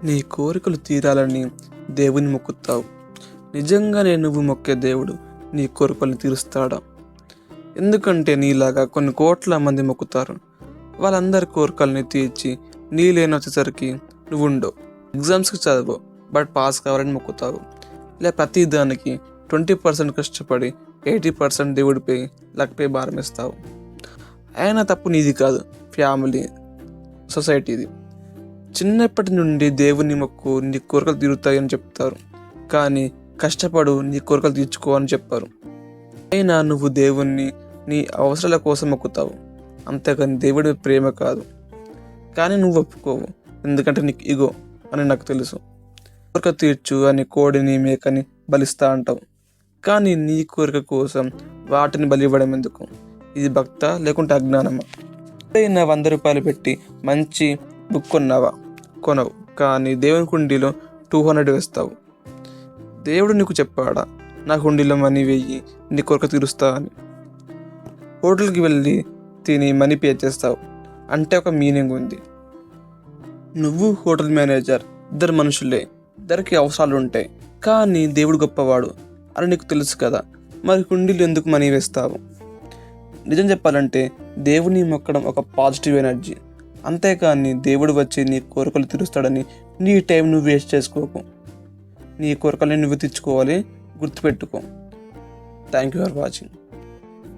నీ కోరికలు తీరాలని దేవుని మొక్కుతావు. నిజంగానే నువ్వు మొక్కే దేవుడు నీ కోరికలను తీరుస్తాడా? ఎందుకంటే నీలాగా కొన్ని కోట్ల మంది మొక్కుతారు. వాళ్ళందరి కోరికల్ని తీర్చి నీ లేని వచ్చేసరికి నువ్వు ఉండవు. ఎగ్జామ్స్కి చదువు బట్ పాస్ కావాలని మొక్కుతావు. ఇలా ప్రతి దానికి 20% కష్టపడి 80% దేవుడిపై లక్పై భారమిస్తావు. అయినా తప్పు నీది కాదు, ఫ్యామిలీ, సొసైటీది. చిన్నప్పటి నుండి దేవుని మొక్కు నీ కోరికలు తీరుతాయని చెప్తారు, కానీ కష్టపడు నీ కోరికలు తీర్చుకో అని చెప్పారు. అయినా నువ్వు దేవుణ్ణి నీ అవసరాల కోసం మొక్కుతావు, అంతేకాని దేవుడి ప్రేమ కాదు. కానీ నువ్వు ఒప్పుకోవు, ఎందుకంటే నీకు ఇగో అని నాకు తెలుసు. కోరిక తీర్చు అని కోడిని మేకని బలిస్తా అంటావు, కానీ నీ కోరిక కోసం వాటిని బలి ఇవ్వడం ఎందుకు? ఇది భక్త లేకుంటే అజ్ఞానమా? ఎప్పుడైనా 100 రూపాయలు పెట్టి మంచి బుక్ కొనవు, కానీ దేవుని హుండీలో 200 వేస్తావు. దేవుడు నీకు చెప్పాడా నా హుండీలో మనీ వెయ్యి నీ కోరిక తీరుస్తా అని? హోటల్కి వెళ్ళి తిని మనీ పే చేస్తావు అంటే ఒక మీనింగ్ ఉంది. నువ్వు హోటల్ మేనేజర్, ఇద్దరు మనుషులే, ఇద్దరికి అవసరాలు ఉంటాయి, కానీ దేవుడు గొప్పవాడు అని నీకు తెలుసు కదా, మరి హుండీలో ఎందుకు మనీ వేస్తావు? నిజం చెప్పాలంటే దేవుని మొక్కడం ఒక పాజిటివ్ ఎనర్జీ, అంతేకాని దేవుడు వచ్చి నీ కోరికలు తీరుస్తాడని నీ టైం నువ్వు వేస్ట్ చేసుకోకు. నీ కోరికల్ని నువ్వు తెచ్చుకోవాలి, గుర్తుపెట్టుకో. Thank you for watching.